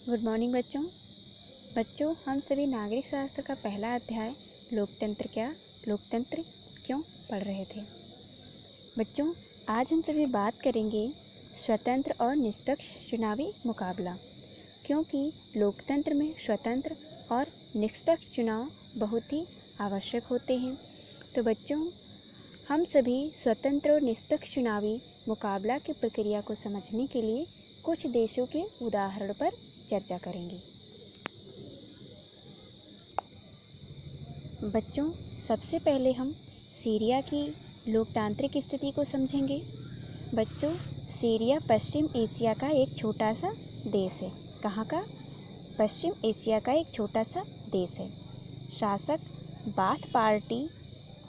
Good morning बच्चों हम सभी नागरिक शास्त्र का पहला अध्याय लोकतंत्र क्यों पढ़ रहे थे। बच्चों, आज हम सभी बात करेंगे स्वतंत्र और निष्पक्ष चुनावी मुकाबला, क्योंकि लोकतंत्र में स्वतंत्र और निष्पक्ष चुनाव बहुत ही आवश्यक होते हैं। तो बच्चों, हम सभी स्वतंत्र और निष्पक्ष चुनावी मुकाबला की प्रक्रिया को समझने के लिए कुछ देशों के उदाहरण पर चर्चा करेंगे। बच्चों, सबसे पहले हम सीरिया की लोकतांत्रिक स्थिति को समझेंगे। बच्चों, सीरिया पश्चिम एशिया का एक छोटा सा देश है। कहाँ का? पश्चिम एशिया का एक छोटा सा देश है। शासक बाथ पार्टी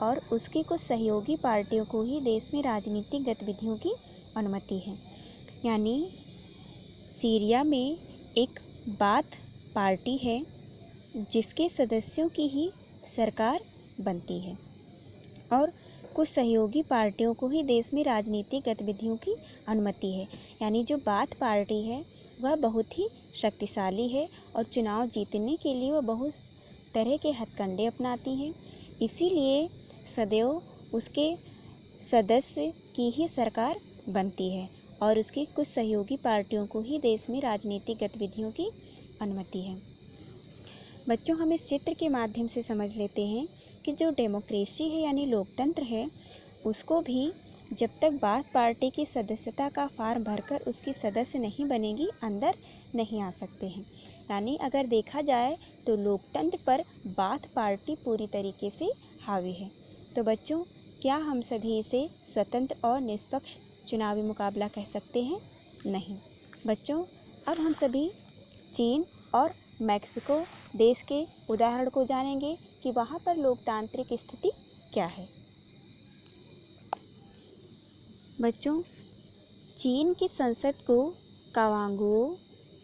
और उसकी कुछ सहयोगी पार्टियों को ही देश में राजनीतिक गतिविधियों की अनुमति है। यानी सीरिया में एक बाथ पार्टी है जिसके सदस्यों की ही सरकार बनती है और कुछ सहयोगी पार्टियों को ही देश में राजनीतिक गतिविधियों की अनुमति है। यानी जो बाथ पार्टी है वह बहुत ही शक्तिशाली है और चुनाव जीतने के लिए वह बहुत तरह के हथकंडे अपनाती है। इसीलिए सदैव उसके सदस्य की ही सरकार बनती है और उसकी कुछ सहयोगी पार्टियों को ही देश में राजनीतिक गतिविधियों की अनुमति है। बच्चों, हम इस चित्र के माध्यम से समझ लेते हैं कि जो डेमोक्रेसी है यानी लोकतंत्र है, उसको भी जब तक बाथ पार्टी की सदस्यता का फॉर्म भरकर उसकी सदस्य नहीं बनेगी, अंदर नहीं आ सकते हैं। यानी अगर देखा जाए तो लोकतंत्र पर बाथ पार्टी पूरी तरीके से हावी है। तो बच्चों, क्या हम सभी इसे स्वतंत्र और निष्पक्ष चुनावी मुकाबला कह सकते हैं? नहीं। बच्चों, अब हम सभी चीन और मैक्सिको देश के उदाहरण को जानेंगे कि वहाँ पर लोकतांत्रिक स्थिति क्या है। बच्चों, चीन की संसद को कावांगुओ,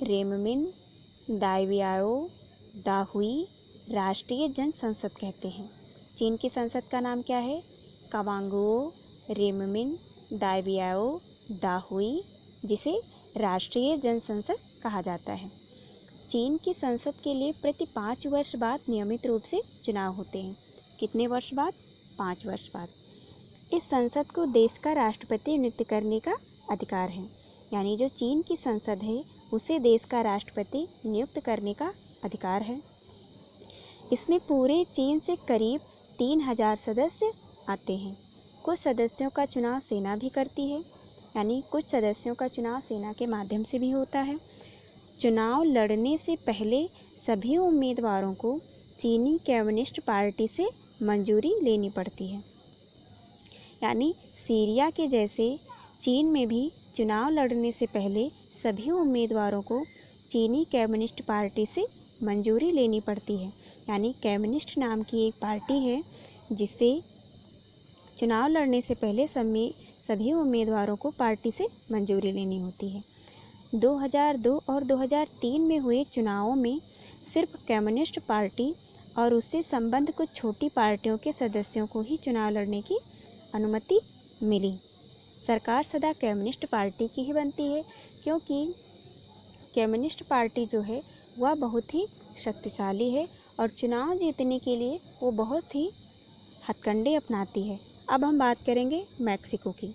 रेममिन, दाइबियाओ, दाहुई राष्ट्रीय जन संसद कहते हैं। चीन की संसद का नाम क्या है? कावांगुओ, रेममिन, दाइबियाओ, दाहुई, जिसे राष्ट्रीय जन संसद कहा जाता है। चीन की संसद के लिए प्रति 5 वर्ष बाद नियमित रूप से चुनाव होते हैं। कितने वर्ष बाद? 5 वर्ष बाद। इस संसद को देश का राष्ट्रपति नियुक्त करने का अधिकार है। यानी जो चीन की संसद है उसे देश का राष्ट्रपति नियुक्त करने का अधिकार है। इसमें पूरे चीन से करीब 3000 सदस्य आते हैं। कुछ सदस्यों का चुनाव सेना भी करती है, यानी कुछ सदस्यों का चुनाव सेना के माध्यम से भी होता है। चुनाव लड़ने से पहले सभी उम्मीदवारों को चीनी कम्युनिस्ट पार्टी से मंजूरी लेनी पड़ती है। यानी सीरिया के जैसे चीन में भी चुनाव लड़ने से पहले सभी उम्मीदवारों को चीनी कम्युनिस्ट पार्टी से मंजूरी लेनी पड़ती है। यानी कम्युनिस्ट नाम की एक पार्टी है जिससे चुनाव लड़ने से पहले सभी उम्मीदवारों को पार्टी से मंजूरी लेनी होती है। 2002 और 2003 में हुए चुनावों में सिर्फ कम्युनिस्ट पार्टी और उससे संबद्ध कुछ छोटी पार्टियों के सदस्यों को ही चुनाव लड़ने की अनुमति मिली। सरकार सदा कम्युनिस्ट पार्टी की ही बनती है, क्योंकि कम्युनिस्ट पार्टी जो है वह बहुत ही शक्तिशाली है और चुनाव जीतने के लिए वो बहुत ही हथकंडे अपनाती है। अब हम बात करेंगे मैक्सिको की।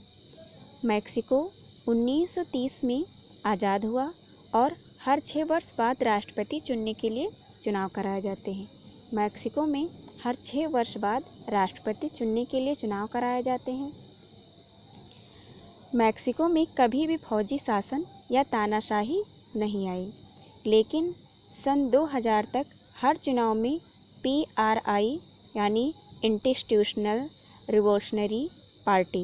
मैक्सिको 1930 में आज़ाद हुआ और हर 6 वर्ष बाद राष्ट्रपति चुनने के लिए चुनाव कराए जाते हैं। मैक्सिको में हर 6 वर्ष बाद राष्ट्रपति चुनने के लिए चुनाव कराए जाते हैं। मैक्सिको में कभी भी फौजी शासन या तानाशाही नहीं आई, लेकिन सन 2000 तक हर चुनाव में PRI यानी इंस्टीट्यूशनल रिवोल्यूशनरी पार्टी,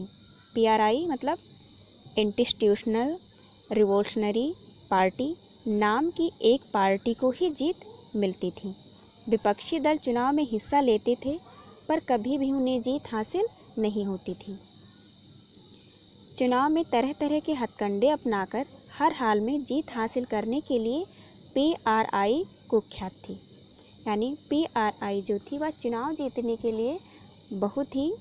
PRI मतलब इंस्टीट्यूशनल रिवोल्यूशनरी पार्टी नाम की एक पार्टी को ही जीत मिलती थी। विपक्षी दल चुनाव में हिस्सा लेते थे पर कभी भी उन्हें जीत हासिल नहीं होती थी। चुनाव में तरह तरह के हथकंडे अपनाकर हर हाल में जीत हासिल करने के लिए PRI कुख्यात थी। यानी PRI जो थी वह चुनाव जीतने के लिए बहुत ही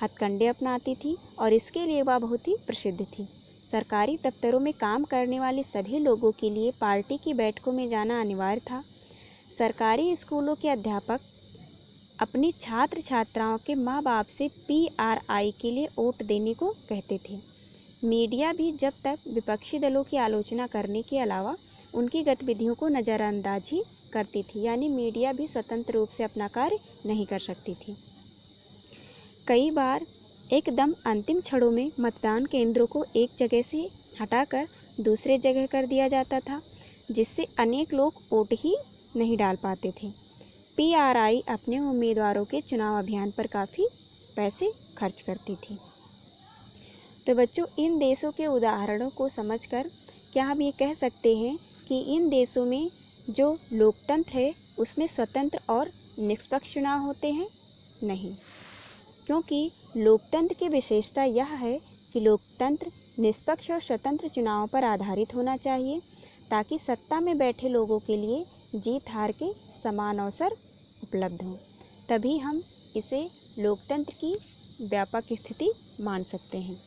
हथकंडे अपनाती थी और इसके लिए वह बहुत ही प्रसिद्ध थी। सरकारी दफ्तरों में काम करने वाले सभी लोगों के लिए पार्टी की बैठकों में जाना अनिवार्य था। सरकारी स्कूलों के अध्यापक अपने छात्र छात्राओं के माँ बाप से PRI के लिए वोट देने को कहते थे। मीडिया भी जब तक विपक्षी दलों की आलोचना करने के अलावा उनकी गतिविधियों को नज़रअंदाज ही करती थी, यानी मीडिया भी स्वतंत्र रूप से अपना कार्य नहीं कर सकती थी। कई बार एकदम अंतिम क्षणों में मतदान केंद्रों को एक जगह से हटाकर दूसरे जगह कर दिया जाता था, जिससे अनेक लोग वोट ही नहीं डाल पाते थे। PRI अपने उम्मीदवारों के चुनाव अभियान पर काफ़ी पैसे खर्च करती थी। तो बच्चों, इन देशों के उदाहरणों को समझकर क्या हम ये कह सकते हैं कि इन देशों में जो लोकतंत्र है उसमें स्वतंत्र और निष्पक्ष चुनाव होते हैं? नहीं, क्योंकि लोकतंत्र की विशेषता यह है कि लोकतंत्र निष्पक्ष और स्वतंत्र चुनावों पर आधारित होना चाहिए, ताकि सत्ता में बैठे लोगों के लिए जीत हार के समान अवसर उपलब्ध हों। तभी हम इसे लोकतंत्र की व्यापक स्थिति मान सकते हैं।